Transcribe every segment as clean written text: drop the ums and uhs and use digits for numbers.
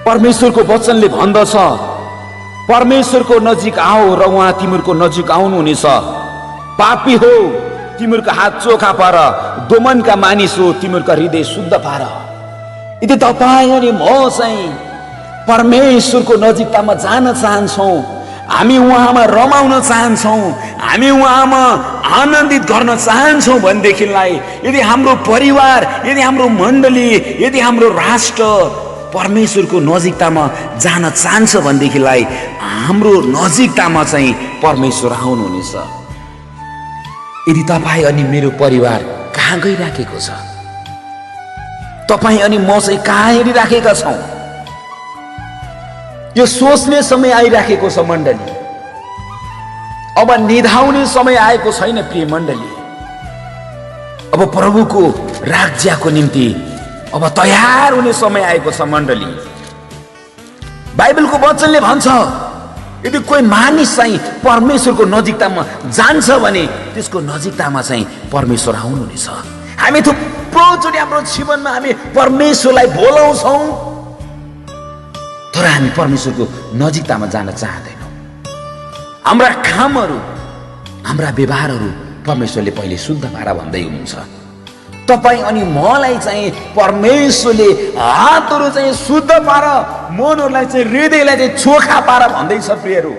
परमेश्वरको वचनले भन्दछ, परमेश्वरको नजिक आओ र उहाँ तिमीहरूको नजिक आउनुहुनेछ। पापी हो तिमीहरूको हात चोखा पार, दोमनका मानिस हो तिमीहरूका हृदय शुद्ध पार। यदि तपाईँ अनि म चाहिँ परमेश्वरको नजिकतामा जान चाहन्छौँ, हामी उहाँमा रमाउन चाहन्छौँ, हामी उहाँमा आनन्दित गर्न चाहन्छौँ भनेदेखिलाई, यदि हाम्रो परिवार, यदि हाम्रो मण्डली, यदि हाम्रो राष्ट्र परमेश्वरको नजिकतामा जान चाहन्छ भनेदेखिलाई हाम्रो नजिकतामा चाहिँ परमेश्वर आउनुहुनेछ। यदि तपाईँ अनि मेरो परिवार कहाँ गइराखेको छ, तपाईँ अनि म चाहिँ कहाँ हेरिराखेका छौँ, यो सोच्ने समय आइराखेको छ मण्डली। अब निधाउने समय आएको छैन प्रिय मण्डली। अब प्रभुको राज्यको निम्ति अब तयार हुने समय आएको छ मण्डली। बाइबलको वचनले भन्छ, यदि कोही मानिस चाहिँ परमेश्वरको नजिकतामा जान्छ भने त्यसको नजिकतामा चाहिँ परमेश्वर आउनुहुनेछ। हामी थुप्रोचोटि हाम्रो जीवनमा हामी परमेश्वरलाई बोलाउँछौँ, तर हामी परमेश्वरको नजिकतामा जान चाहदैनौँ। हाम्रा कामहरू, हाम्रा व्यवहारहरू परमेश्वरले पहिले शुद्ध पारा भन्दै हुनुहुन्छ। तपाईँ अनि मलाई चाहिँ परमेश्वरले हातहरू चाहिँ शुद्ध पार, मनहरूलाई चाहिँ हृदयलाई चाहिँ चोखा पार भन्दैछ प्रियहरू।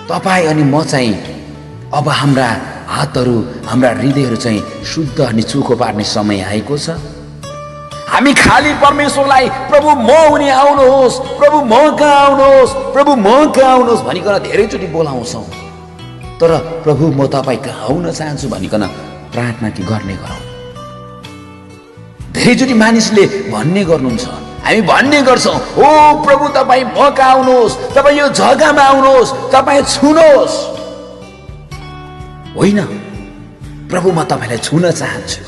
तपाईँ अनि म चाहिँ अब हाम्रा हातहरू, हाम्रा हृदयहरू चाहिँ शुद्ध अनि चोखो पार्ने समय आएको छ। हामी खाली परमेश्वरलाई प्रभु म हुने आउनुहोस्, प्रभु म कहाँ आउनुहोस्, प्रभु म कहाँ आउनुहोस् भनिकन धेरैचोटि बोलाउँछौँ, तर प्रभु म तपाईँ कहाँ आउन चाहन्छु भनिकन प्रार्थना कि गर्ने गरौँ। धेरैचोटि मानिसले भन्ने गर्नुहुन्छ, हामी भन्ने गर्छौँ, ओ प्रभु तपाईँ म कहाँ आउनुहोस्, तपाईँ यो जग्गामा आउनुहोस्, तपाईँ छुनुहोस्। होइन, प्रभु म तपाईँलाई छुन चाहन्छु।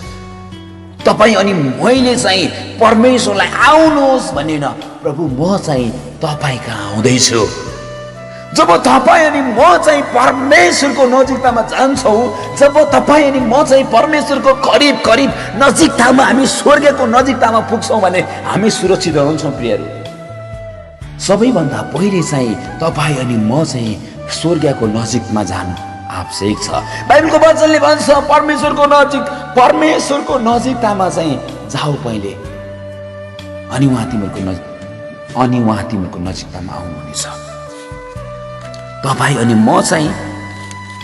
तपाईँ अनि मैले चाहिँ परमेश्वरलाई आउनुहोस् भनेन, प्रभु म चाहिँ तपाईँ कहाँ आउँदैछु। जब तपाईँ अनि म चाहिँ परमेश्वरको नजिकतामा जान्छौँ, जब तपाईँ अनि म चाहिँ परमेश्वरको करिब करिब नजिकतामा, हामी स्वर्गको नजिकतामा पुग्छौँ भने हामी सुरक्षित हुन्छौँ प्रियहरू। सबैभन्दा पहिले चाहिँ तपाईँ अनि म चाहिँ स्वर्गको नजिकमा जानु आवश्यक छ। बाइबलको वचनले भन्छ, परमेश्वरको नजिकतामा चाहिँ जाऊ पहिले, अनि उहाँ तिमीहरूको नजिकतामा आउनुहुनेछ। तपाईँ अनि म चाहिँ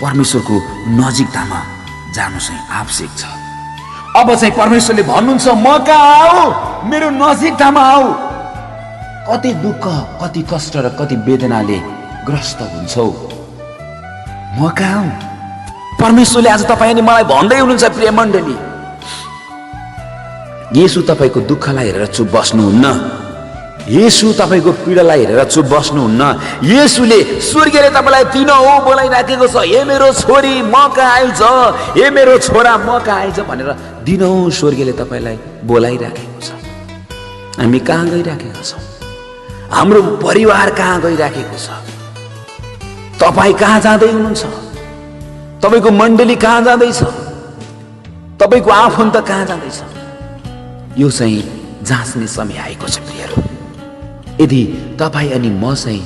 परमेश्वरको नजिकतामा जानु चाहिँ आवश्यक छ। अब चाहिँ परमेश्वरले भन्नुहुन्छ, म कहाँ आऊ, मेरो नजिकतामा आऊ। कति दुःख, कति कष्ट र कति वेदनाले ग्रस्त हुन्छौ, म कहाँ आऊ। परमेश्वरले आज तपाईँ अनि मलाई भन्दै हुनुहुन्छ प्रिय मण्डली, येशू तपाईँको दुःखलाई हेरेर चुप बस्नुहुन्न, येशू तपाईँको पीडालाई हेरेर चुप बस्नुहुन्न। येशूले स्वर्गले तपाईँलाई दिनो हो बोलाइराखेको छ, हे मेरो छोरी म कहाँ आइज, हे मेरो छोरा म कहाँ आइज भनेर दिनो स्वर्गले तपाईँलाई बोलाइराखेको छ। हामी कहाँ गइराखेका छौँ, हाम्रो परिवार कहाँ गइराखेको छ, तपाईँ कहाँ जाँदै हुनुहुन्छ, तपाईँको मण्डली कहाँ जाँदैछ, तपाईँको आफन्त कहाँ जाँदैछ, यो चाहिँ जाँच्ने समय आएको छ प्रियहरू। यदि तपाईँ अनि म चाहिँ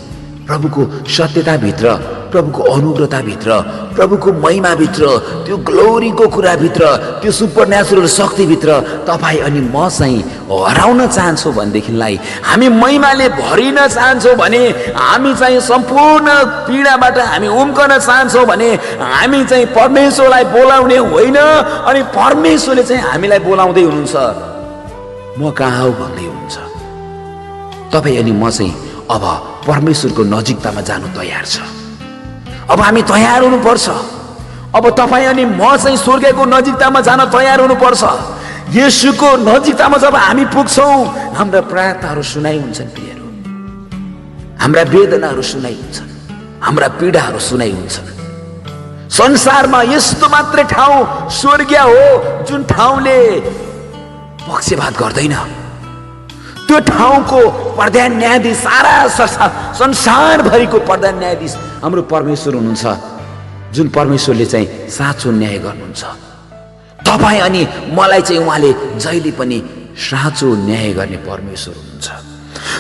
प्रभुको सत्यताभित्र, प्रभुको अनुग्रहताभित्र, प्रभुको महिमाभित्र, त्यो ग्लोरीको कुराभित्र, त्यो सुपरन्याचुरल शक्तिभित्र तपाईँ अनि म चाहिँ हराउन चाहन्छौँ भनेदेखिलाई, हामी महिमाले भरिन चाहन्छौँ भने, हामी चाहिँ सम्पूर्ण पीडाबाट हामी उम्कन चाहन्छौँ भने, हामी चाहिँ परमेश्वरलाई बोलाउने होइन, अनि परमेश्वरले चाहिँ हामीलाई बोलाउँदै हुनुहुन्छ, म कहाँ आऊ भन्दै हुनुहुन्छ। तपाईँ अनि म चाहिँ अब परमेश्वरको नजिकतामा जानु तयार छ। अब हामी तयार हुनुपर्छ। अब तपाईँ अनि म चाहिँ स्वर्गको नजिकतामा जान तयार हुनुपर्छ। येशूको नजिकतामा जब हामी पुग्छौँ, हाम्रा प्रार्थनाहरू सुनाइ हुन्छन् प्रियहरू, हाम्रा वेदनाहरू सुनाइ हुन्छन्, हाम्रा पीडाहरू सुनाइ हुन्छन्। संसारमा यस्तो मात्रै ठाउँ स्वर्ग हो जुन ठाउँले पक्षपात गर्दैन। त्यो ठाउँको प्रधान न्यायाधीश, सारा संसारभरिको प्रधान न्यायाधीश हाम्रो परमेश्वर हुनुहुन्छ, जुन परमेश्वरले चाहिँ साँचो न्याय गर्नुहुन्छ। तपाईँ अनि मलाई चाहिँ उहाँले जहिले पनि साँचो न्याय गर्ने परमेश्वर हुनुहुन्छ।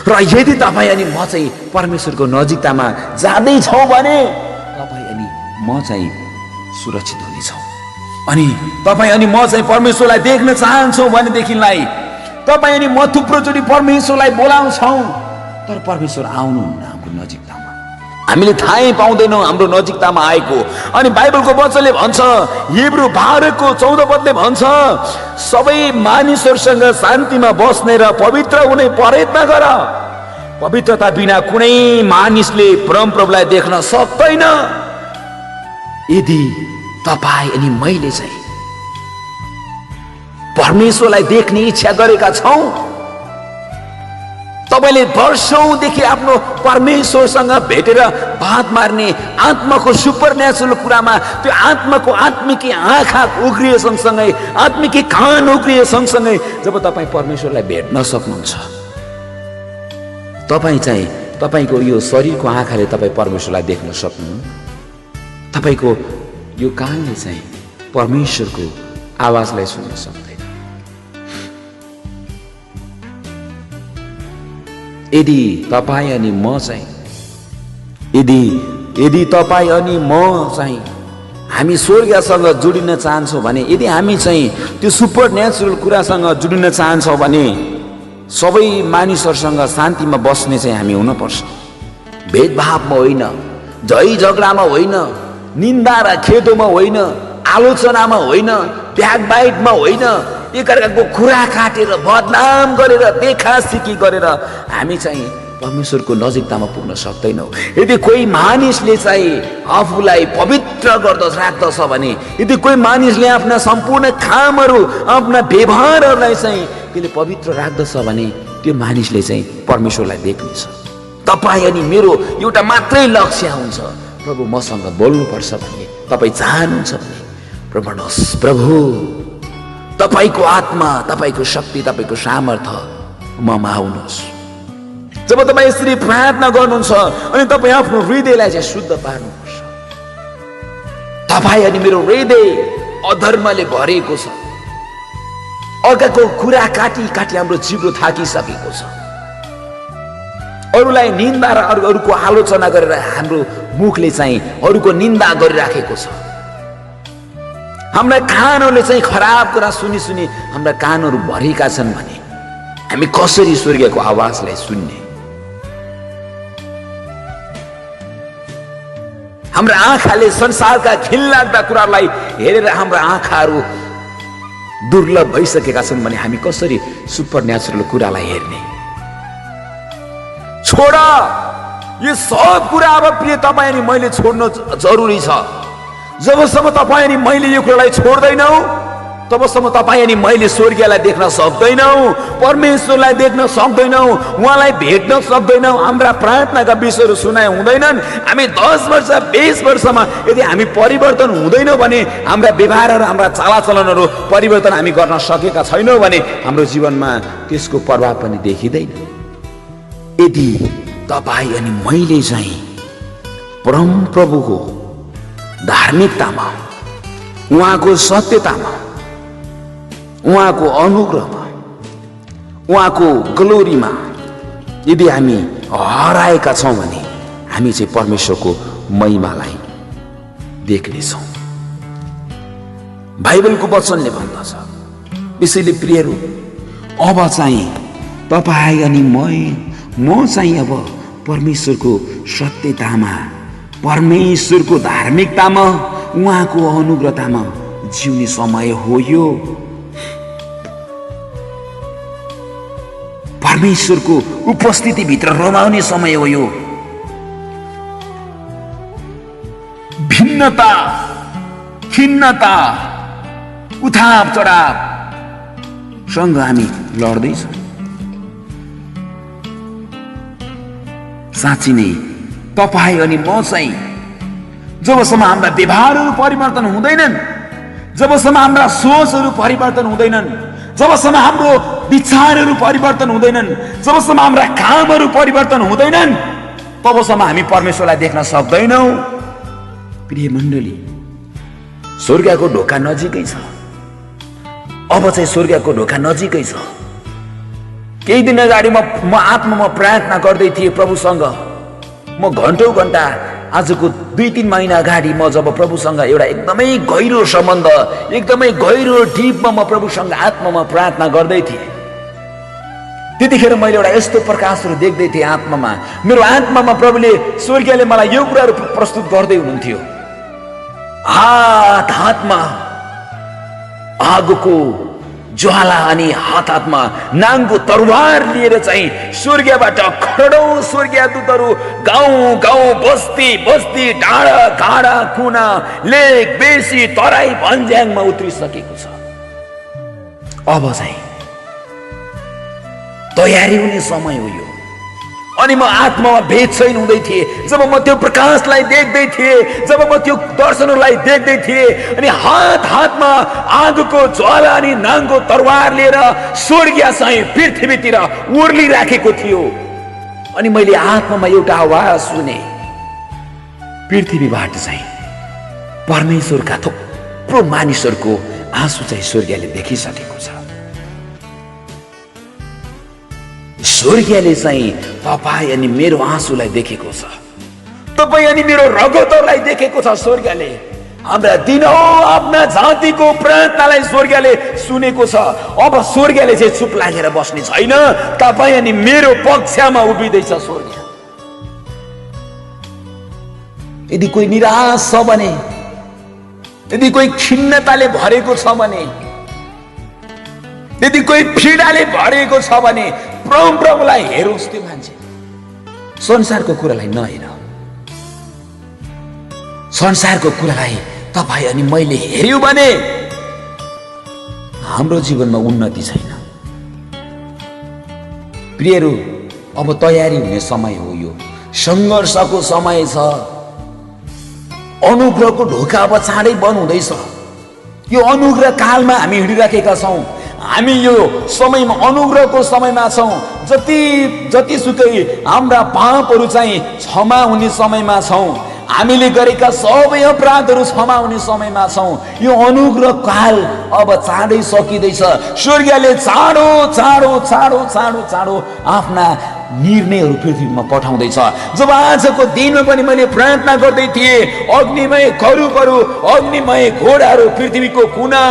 र यदि तपाईँ अनि म चाहिँ परमेश्वरको नजिकतामा जाँदैछौँ भने तपाईँ अनि म चाहिँ सुरक्षित हुनेछौँ। अनि तपाईँ अनि म चाहिँ परमेश्वरलाई देख्न चाहन्छौँ भनेदेखिलाई तपाईँ अनि म थुप्रोचोटि परमेश्वरलाई बोलाउँछौँ, तर परमेश्वर आउनुहुन्न हाम्रो नजिकतामा। हामीले थाहै पाउँदैनौँ हाम्रो नजिकतामा आएको। अनि बाइबलको वचनले भन्छ, हिब्रू 12:14 भन्छ, सबै मानिसहरूसँग शान्तिमा बस्ने र पवित्र हुने प्रयत्न गर। पवित्रता बिना कुनै मानिसले परमप्रभुलाई देख्न सक्दैन। यदि तपाईँ अनि मैले चाहिँ परमेश्वरलाई देख्ने इच्छा गरेका छौँ, तपाईले वर्षौंदेखि आफ्नो परमेश्वरसँग भेटेर बात मार्ने आत्माको सुपरन्याचुरल कुरामा त्यो आत्माको आत्मिकी आँखा उग्रिए सँगसँगै आत्मिकी कान उग्रिए सँगसँगै जब तपाईँ परमेश्वरलाई भेट्न सक्नुहुन्छ, तपाईँ चाहिँ तपाईँको यो शरीरको आँखाले तपाईँ परमेश्वरलाई देख्न सक्नुहुन्न। तपाईँको यो कानले चाहिँ परमेश्वरको आवाजलाई सुन्न सक्दैन। यदि तपाईँ अनि म चाहिँ यदि तपाईँ अनि म चाहिँ हामी स्वर्गसँग जोडिन चाहन्छौँ भने, यदि हामी चाहिँ त्यो सुपर नेचुरल कुरासँग जोडिन चाहन्छौँ भने सबै मानिसहरूसँग शान्तिमा बस्ने चाहिँ हामी हुनुपर्छ। भेदभावमा होइन, झै झगडामा होइन, निन्दा र खेदोमा होइन, आलोचनामा होइन, ब्याकबाइटमा होइन, एकअर्काको कुरा काटेर बदनाम गरेर देखासिकी गरेर हामी चाहिँ परमेश्वरको नजिकतामा पुग्न सक्दैनौँ। यदि कोही मानिसले चाहिँ आफूलाई पवित्र राख्दछ भने, यदि कोही मानिसले आफ्ना सम्पूर्ण कामहरू आफ्ना व्यवहारहरूलाई चाहिँ त्यसले पवित्र राख्दछ भने त्यो मानिसले चाहिँ परमेश्वरलाई देख्नेछ। तपाईँ अनि मेरो एउटा मात्रै लक्ष्य हुन्छ, प्रभु मसँग बोल्नुपर्छ भन्ने तपाईँ चाहनुहुन्छ भने प्रभु भन्नुहोस्, प्रभु तपाईको आत्मा, तपाईको शक्ति, तपाईको सामर्थ्य ममा आउनुहोस्। जब तपाईँ यसरी प्रार्थना गर्नुहुन्छ अनि तपाईँ आफ्नो हृदयलाई चाहिँ शुद्ध पार्नुपर्छ। तपाईँ अनि मेरो हृदय अधर्मले भरिएको छ, अर्काको कुरा काटी काटी हाम्रो जिब्रो थाकिसकेको छ, अरूलाई निन्दा र अरूको आलोचना गरेर हाम्रो मुखले चाहिँ अरूको निन्दा गरिराखेको छ। हाम्रा कानहरूले चाहिँ खराब कुरा सुनी सुनी हाम्रा कानहरू भरिएका छन् भने हामी कसरी स्वर्गको आवाजलाई सुन्ने? हाम्रा आँखाले संसारका घिनलाग्दा कुरालाई हेरेर हाम्रा आँखाहरू दुर्लभ भइसकेका छन् भने हामी कसरी सुपरन्याचुरल कुरालाई हेर्ने? छोड, यो सब कुरा अब प्रिय तपाईँ अनि मैले छोड्न जरुरी छ। जबसम्म तपाईँ अनि मैले यो कुरालाई छोड्दैनौ तबसम्म तपाईँ अनि मैले स्वर्गीयलाई देख्न सक्दैनौ, परमेश्वरलाई देख्न सक्दैनौ, उहाँलाई भेट्न सक्दैनौ, हाम्रा प्रार्थनाका विषयहरू सुनाइ हुँदैनन्। हामी 10 वर्ष 20 वर्षमा यदि हामी परिवर्तन हुँदैनौँ भने, हाम्रा व्यवहारहरू हाम्रा चालचलनहरू परिवर्तन हामी गर्न सकेका छैनौँ भने हाम्रो जीवनमा त्यसको प्रभाव पनि देखिँदैन। यदि तपाईँ अनि मैले चाहिँ परमप्रभुको धार्मिकतामा, उहाँको सत्यतामा, उहाँको अनुग्रहमा, उहाँको ग्लोरीमा यदि हामी हराएका छौँ भने हामी चाहिँ परमेश्वरको महिमालाई देख्नेछौँ। बाइबलको वचनले भन्दछ। यसैले प्रियहरू, अब चाहिँ तपाईँ अनि म चाहिँ अब परमेश्वरको सत्यतामा, परमेश्वरको धार्मिकतामा, उहाँको अनुग्रहतामा जिउने समय हो यो। परमेश्वरको उपस्थिति भित्र रमाउने समय हो यो। भिन्नता, खिन्नता, उठाव चढाव सँग हामी लड्दैछौँ। साँच्ची नै तपाईँ अनि म चाहिँ जबसम्म हाम्रा व्यवहारहरू परिवर्तन हुँदैनन्, जबसम्म हाम्रा सोचहरू परिवर्तन हुँदैनन्, जबसम्म हाम्रो विचारहरू परिवर्तन हुँदैनन्, जबसम्म हाम्रा कामहरू परिवर्तन हुँदैनन्, तबसम्म हामी परमेश्वरलाई देख्न सक्दैनौँ। प्रिय मण्डली, स्वर्गको ढोका नजिकै छ। अब चाहिँ स्वर्गको ढोका नजिकै छ। केही दिन अगाडि म आत्मामा प्रार्थना गर्दै थिएँ प्रभुसँग। म घन्टौं घन्टा, आजको 2-3 महिना अगाडि म जब प्रभुसँग एउटा एकदमै गहिरो सम्बन्ध, एकदमै गहिरो डिपमा म प्रभुसँग आत्मामा प्रार्थना गर्दै थिएँ, त्यतिखेर मैले एउटा यस्तो प्रकाशहरू देख्दै थिएँ आत्मामा। मेरो आत्मामा प्रभुले, स्वर्गीयले मलाई यो कुराहरू प्रस्तुत गर्दै हुनुहुन्थ्यो। हातमा आगोको ज्वाला अनि हातमा नाङ्गो तरवार लिएर चाहिँ स्वर्गबाट करोडौं स्वर्गीय दूतहरू गाउँ गाउँ, बस्ती बस्ती, डाँडा काँडा, कुना, लेक, बेसी, तराई, भन्ज्याङमा उत्रिसकेको छ। अब चाहिँ तयारी हुने समय हो यो। अनि म आत्मामा बेचैन हुँदै थिएँ जब म त्यो प्रकाशलाई देख्दै थिएँ, जब म त्यो दर्शनलाई देख्दै थिएँ। अनि हातमा आगोको ज्वाला अनि नाङ्गो तरवार लिएर स्वर्गीय चाहिँ पृथ्वीतिर उर्लिराखेको थियो। अनि मैले आत्मामा एउटा आवाज सुने, पृथ्वीबाट चाहिँ परमेश्वरका थुप्रो मानिसहरूको आँसु चाहिँ स्वर्गीयले देखिसकेको छ। स्वर्गीयले चाहिँ तपाईँ अनि मेरो आँसुलाई देखेको छ, तपाईँ अनि मेरो रगतलाई देखेको छ। स्वर्गीयले हाम्रा दिनौं आफ्ना जातिको प्रार्थनालाई स्वर्गीयले सुनेको छ। अब स्वर्गीयले चाहिँ चुप लागेर बस्ने छैन, तपाईँ अनि मेरो पक्षमा उभिँदैछ स्वर्गीय। यदि कोही निराश छ भने, यदि कोही खिन्नताले भरेको छ भने, यदि कोही पीडाले भरेको छ भने, प्रभुलाई हेरोस्। त्यो मान्छे संसारको कुरालाई नहेर, संसारको कुरालाई तपाईँ अनि मैले हेर्यौं भने हाम्रो जीवनमा उन्नति छैन। प्रियहरू, अब तयारी हुने समय हो। यो संघर्षको समय छ। अनुग्रहको ढोका अब चाँडै बन्द हुँदैछ। यो अनुग्रह कालमा हामी हिँडिराखेका छौँ। हामी यो समयमा अनुग्रहको समयमा छौँ। जतिसुकै हाम्रा पापहरू चाहिँ क्षमा हुने समयमा छौँ। हामीले गरेका सबै अपराधहरू क्षमा हुने समयमा छौँ। यो अनुग्रह काल अब चाँडै सकिँदैछ। स्वर्गीयले चाँडो चाँडो चाँडो चाँडो चाँडो आफ्ना निर्णयहरू पृथ्वीमा पठाउँदैछ। जब आजको दिनमा पनि मैले प्रार्थना गर्दै थिएँ, अग्निमय खरुबहरू, अग्निमय घोडाहरू पृथ्वीको कुना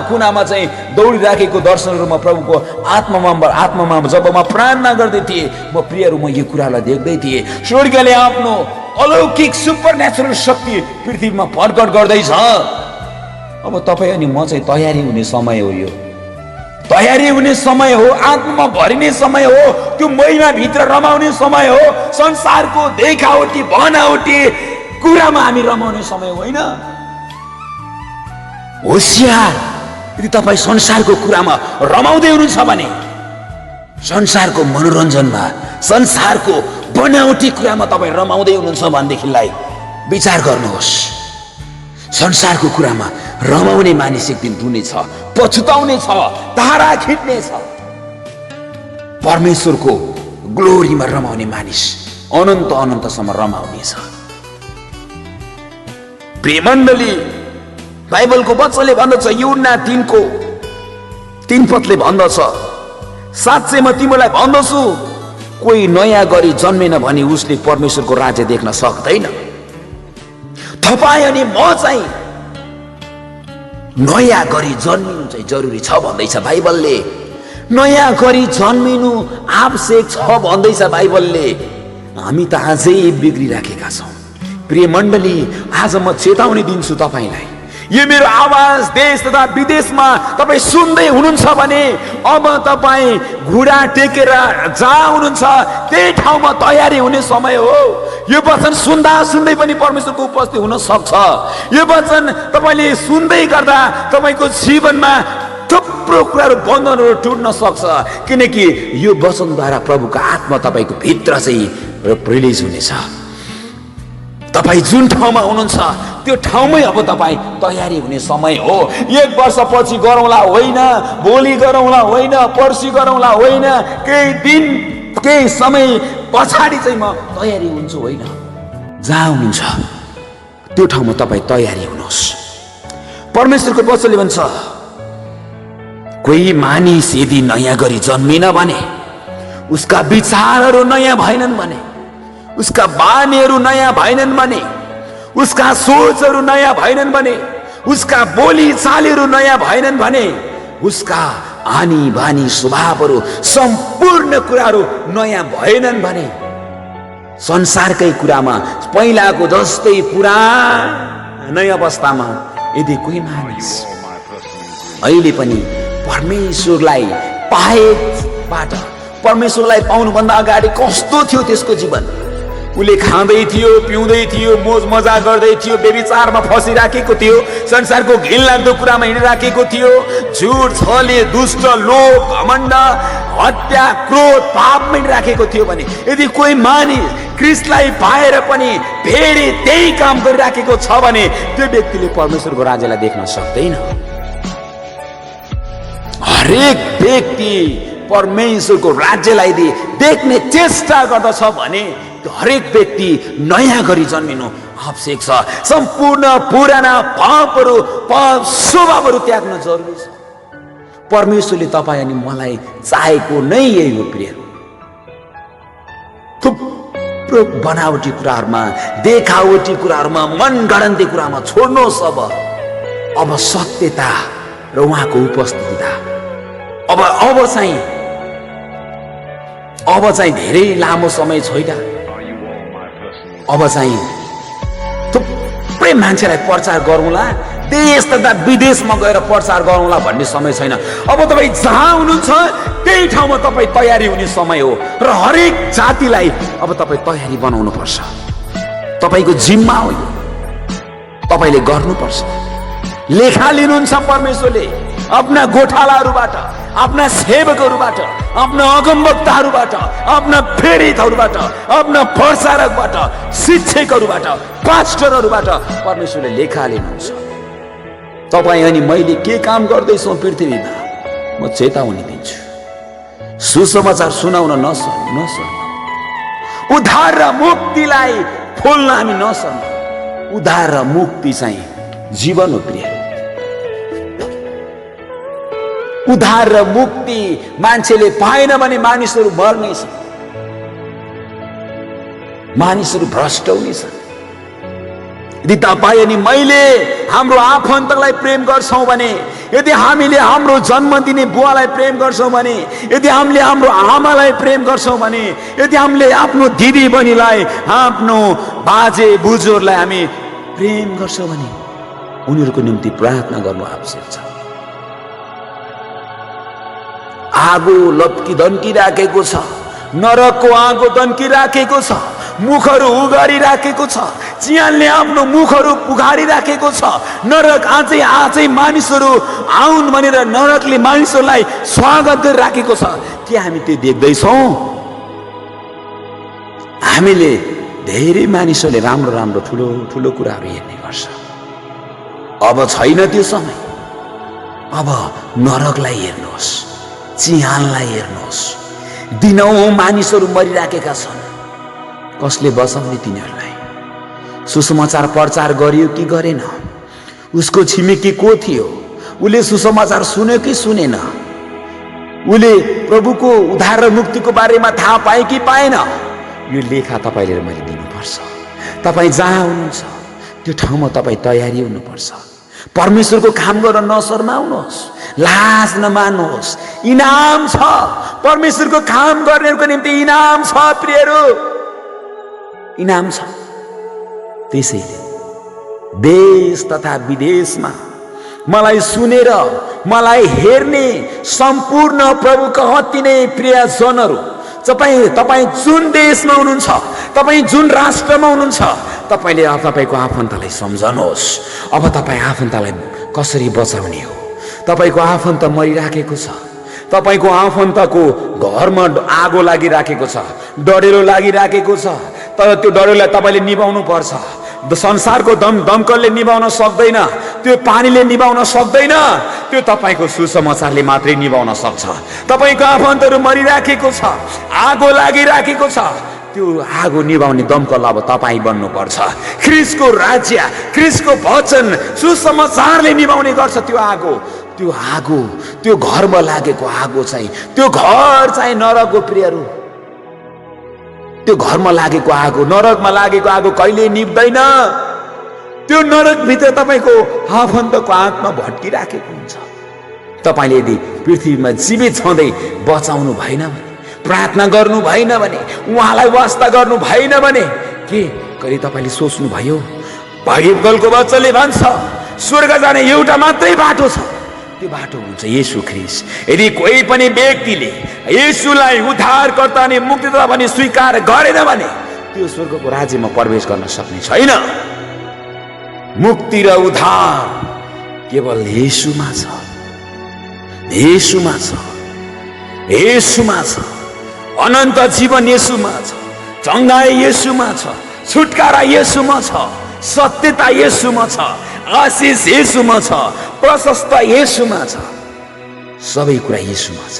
कुनामा चाहिँ दौडिराखेको दर्शनहरूमा प्रभुको आत्मामा जब म प्रार्थना गर्दै थिएँ, म प्रियहरू, म यो कुरालाई देख्दै थिएँ। स्वर्गीयले आफ्नो अलौकिक सुपरनेचुरल शक्ति पृथ्वीमा प्रकट गर्दैछ। अब तपाईँ अनि म चाहिँ तयारी हुने समय हो। यो तयारी हुने समय हो, आत्मामा भरिने समय हो, त्यो महिमा भित्र रमाउने समय हो। संसारको देखावटी बनावटी कुरामा हामी रमाउने समय होइन। होशियार, यदि तपाईँ संसारको कुरामा रमाउँदै हुनुहुन्छ भने, संसारको मनोरञ्जनमा, संसारको बनावटी कुरामा तपाईँ रमाउँदै हुनुहुन्छ भनेदेखिलाई विचार गर्नुहोस्। संसारको कुरामा रमाउने मानिस एक दिन रुनेछ, पछुताउने छ, धारा खिच्ने छ। परमेश्वरको ग्लोरीमा रमाउने मानिस अनन्त अनन्तसम्म रमाउनेछ। प्रेमण्डली, बाइबलको वचनले भन्दछ, यूहन्ना 3:3 पदले भन्दछ, साँच्चै म तिमीलाई भन्दछु, कोही नयाँ गरी जन्मेन भने उसले परमेश्वरको राज्य देख्न सक्दैन। तपाईँ अनि म चाहिँ नयाँ गरी जन्मिनु चाहिँ जरुरी छ भन्दैछ बाइबलले। नयाँ गरी जन्मिनु आवश्यक छ भन्दैछ बाइबलले। हामी त अझै बिग्रिराखेका छौँ। प्रिय मण्डली, आज म चेतावनी दिन्छु तपाईँलाई। यो मेरो आवाज देश तथा विदेशमा तपाईँ सुन्दै हुनुहुन्छ भने, अब तपाईँ घुँडा टेकेर जहाँ हुनुहुन्छ त्यही ठाउँमा तयारी हुने समय हो। यो वचन सुन्दा सुन्दै पनि परमेश्वरको उपस्थिति हुन सक्छ। यो वचन तपाईँले सुन्दै गर्दा तपाईँको जीवनमा थुप्रो कुराहरू, बन्धनहरू टुट्न सक्छ, किनकि यो वचनद्वारा प्रभुको आत्मा तपाईँको भित्र चाहिँ रिलिज हुनेछ। तपाईँ जुन ठाउँमा हुनुहुन्छ त्यो ठाउँमै अब तपाईँ तयारी हुने समय हो। 1 वर्षपछि गरौँला होइन, भोलि गरौँला होइन, पर्सि गरौँला होइन, केही दिन केही समय पछाडि चाहिँ म तयारी हुन्छु होइन। जहाँ हुनुहुन्छ त्यो ठाउँमा तपाईँ तयारी हुनुहोस्। परमेश्वरको वचनले भन्छ, कोही मानिस यदि नयाँ गरी जन्मिन भने उसका विचारहरू नयाँ भएनन् भने, उसका बानीहरू नयाँ भएनन् भने, उसका सोचहरू नयाँ भएनन् भने, उसका बोली चालीहरू नयाँ भएनन् भने, उसका आनी बानी स्वभावहरू सम्पूर्ण कुराहरू नयाँ भएनन् भने, संसारकै कुरामा पहिलाको जस्तै पुरानै अवस्थामा यदि कोही मानिस अहिले पनि परमेश्वरलाई पाएबाट, परमेश्वरलाई पाउनुभन्दा अगाडि कस्तो थियो त्यसको जीवन, उसले खाँदै थियो, पिउँदै थियो, मोज मजा गर्दै थियो, व्यभिचारमा फसिराखेको थियो, संसारको घिनलाग्दो कुरामा हिँडिराखेको थियो, झुट छले दुष्ट लोभ घमण्ड हत्या क्रोध पापमा हिँडिराखेको थियो भने, यदि कोही मानिस ख्रीष्टलाई पाएर पनि फेरि त्यही काम गरिराखेको छ भने त्यो व्यक्तिले परमेश्वरको राज्यलाई देख्न सक्दैन। हरेक व्यक्ति परमेश्वरको राज्यलाई देख्ने चेष्टा गर्दछ भने हरेक व्यक्ति नयाँ गरी जन्मिनु आवश्यक छ। सम्पूर्ण पुराना पापहरू स्वभावहरू त्याग्न जरुरी छ। परमेश्वरले तपाईँ अनि मलाई चाहेको नै यही हो प्रियहरू। थुप्रो बनावटी कुराहरूमा, देखावटी कुराहरूमा, मनगढन्ती कुरामा छोड्नुहोस्। अब सत्यता र उहाँको उपस्थितिता अब चाहिँ धेरै लामो समय छैन। अब चाहिँ थुप्रै मान्छेलाई प्रचार गरौँला, देश तथा विदेशमा गएर प्रचार गरौँला भन्ने समय छैन। अब तपाईँ जहाँ हुनुहुन्छ त्यही ठाउँमा तपाईँ तयारी हुने समय हो र हरेक जातिलाई अब तपाईँ तयारी बनाउनु पर्छ। तपाईँको जिम्मा हो यो, तपाईँले गर्नुपर्छ। लेखा लिनुहुन्छ परमेश्वरले आफ्ना गोठालाहरूबाट, आफ्ना सेवकहरूबाट, आफ्ना अगमवक्ताहरूबाट, आफ्ना प्रेरितहरूबाट, आफ्ना प्रचारकबाट, शिक्षकहरूबाट, पास्टरहरूबाट परमेश्वरले लेखा लिनुहुन्छ। तपाईँ अनि मैले के काम गर्दैछौँ पृथ्वीमा, म चेतावनी दिन्छु, सुसमाचार सुनाउन नसर्नु। उद्धार र मुक्तिलाई खोल्न हामी नसर्नु। उद्धार र मुक्ति चाहिँ जीवन हो प्रिय। उद्धार र मुक्ति मान्छेले पाएन भने मानिसहरू मर्नेछ, मानिसहरू भ्रष्ट हुनेछन्। यदि तपाईँ अनि मैले हाम्रो आफन्तलाई प्रेम गर्छौँ भने, यदि हामीले हाम्रो जन्म दिने बुवालाई प्रेम गर्छौँ भने, यदि हामीले हाम्रो आमालाई प्रेम गर्छौँ भने, यदि हामीले आफ्नो दिदी बहिनीलाई, आफ्नो बाजे बुजुर्गलाई हामी प्रेम गर्छौँ भने उनीहरूको निम्ति प्रार्थना गर्नु आवश्यक छ। आगो लप्की दन्किराखेको छ, नरकको आगो दन्किराखेको छ, मुखहरू उगारिराखेको छ, चियानले आफ्नो मुखहरू पुगारिराखेको छ। नरक आजै मानिसहरू आउन् भनेर नरकले मानिसहरूलाई स्वागत गरिराखेको छ। के हामी त्यो देख्दैछौँ? हामीले धेरै मानिसहरूले राम्रो राम्रो ठुलो ठुलो कुराहरू हेर्ने गर्छ। अब छैन त्यो समय। अब नरकलाई हेर्नुहोस्, चिहानलाई हेर्नुहोस्। दिनौं मानिसहरू मरिराखेका छन्। कसले बचाउने तिनीहरूलाई? सुसमाचार प्रचार गरियो कि गरेन? उसको छिमेकी को थियो? उसले सुसमाचार सुन्यो कि सुनेन? उसले प्रभुको उद्धार र मुक्तिको बारेमा थाहा पाए कि पाएन? यो लेखा तपाईँले र मैले दिनुपर्छ। तपाईँ जहाँ हुनुहुन्छ त्यो ठाउँमा तपाईँ तयारी हुनुपर्छ। परमेश्वरको काम गर्न नशर्माउनुहोस्, लाज नमान्नुहोस्। इनाम छ, परमेश्वरको काम गर्नेहरूको निम्ति इनाम छ प्रियहरू, इनाम छ। त्यसैले देश तथा विदेशमा मलाई सुनेर मलाई हेर्ने सम्पूर्ण प्रभुका अति नै प्रियजनहरू, तपाईँ जुन देशमा हुनुहुन्छ, तपाईँ जुन राष्ट्रमा हुनुहुन्छ, तपाईँले तपाईँको आफन्तलाई सम्झनुहोस्। अब तपाईँ आफन्तलाई कसरी बचाउने हो? तपाईँको आफन्त मरिराखेको छ, तपाईँको आफन्तको घरमा आगो लागिराखेको छ, डढेलो लागिराखेको छ, तर त्यो डढेलोलाई तपाईँले निभाउनु पर्छ। संसारको दमकलले निभाउन सक्दैन, त्यो पानीले निभाउन सक्दैन, त्यो तपाईँको सुसमाचारले मात्रै निभाउन सक्छ। तपाईँको आफन्तहरू मरिराखेको छ, आगो लागिराखेको छ, त्यो आगो निभाउने दमकल अब तपाईँ बन्नुपर्छ। ख्रीष्टको राज्य, ख्रीष्टको वचन, सुसमाचारले निभाउने गर्छ त्यो आगो। त्यो आगो, त्यो घरमा लागेको आगो चाहिँ, त्यो घर चाहिँ नरकको प्रियहरू त्यो घरमा लागेको आगो, नरकमा लागेको आगो कहिले निप्दैन। त्यो नरकभित्र तपाईँको आफन्तको आत्मा भट्किराखेको हुन्छ। तपाईँले यदि पृथ्वीमा जीवित छँदै बचाउनु भएन भने, प्रार्थना गर्नु भएन भने, उहाँलाई वास्ता गर्नु भएन भने के कहिले तपाईँले सोच्नुभयो? बाइबलको वचनले भन्छ स्वर्ग जाने एउटा मात्रै बाटो छ, त्यो बाटो हुन्छ येशू ख्रीष्ट। यदि कोही पनि व्यक्तिले येशूलाई उद्धारकर्ता अनि मुक्तिदाता भनी स्वीकार गरेन भने त्यो स्वर्गको राज्यमा प्रवेश गर्न सक्ने छैन। मुक्ति र उद्धार केवल येशूमा छ, येशूमा छ, येशूमा छ। अनन्त जीवन येशूमा छ, चंगाई येशूमा छ, छुटकारा येशूमा छ, सत्यता येशूमा छ, आशिष येशूमा छ, प्रशस्त येशूमा छ, सबै कुरा येशूमा छ।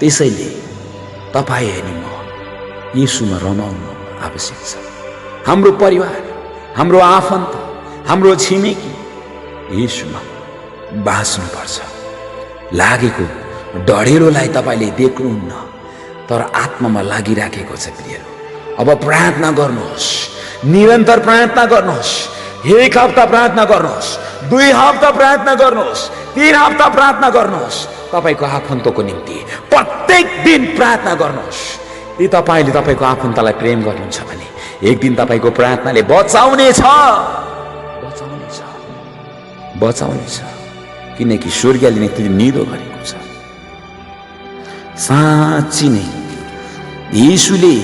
त्यसैले तपाईँ अनि म येशूमा रमाउनु आवश्यक छ। हाम्रो परिवार, हाम्रो आफन्त, हाम्रो छिमेकी येशूमा बाँच्नुपर्छ। लागेको डढेलोलाई तपाईँले देख्नुहुन्न, तर आत्मामा लागिराखेको छ प्रियहरू। अब प्रार्थना गर्नुहोस्, निरन्तर प्रार्थना गर्नुहोस्। 1 हप्ता प्रार्थना गर्नुहोस्, 2 हप्ता प्रार्थना गर्नुहोस्, 3 हप्ता प्रार्थना गर्नुहोस्। तपाईँको आफन्तको निम्ति प्रत्येक दिन प्रार्थना गर्नुहोस्। यदि तपाईँले तपाईँको आफन्तलाई प्रेम गर्नुहुन्छ भने एक दिन तपाईँको प्रार्थनाले बचाउनेछ, बचाउनेछ, बचाउनेछ। किनकि स्वर्गले नै त्यो निदो गरेको छ। साँच्ची नै येशूले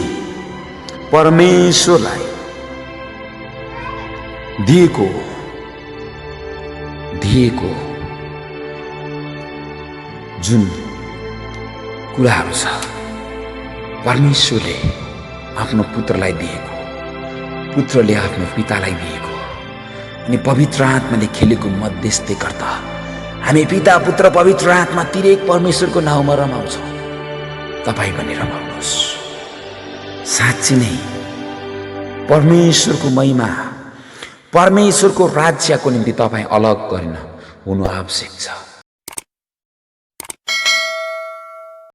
परमेश्वरलाई दिएको जुन कुराहरू छ, परमेश्वरले आफ्नो पुत्रलाई दिएको, पुत्रले आफ्नो पितालाई दिएको, अनि पवित्र आत्माले खेलेको मध्यस्थीकर्ता हामी पिता पुत्र पवित्र आत्मा तिरेक परमेश्वरको नाउँमा रमाउँछौँ। तपाईँ पनि रमाउनुहोस्। साँच्ची नै परमेश्वरको महिमा, परमेश्वरको राज्यको निम्ति तपाईँ अलग गरिन हुनु आवश्यक छ।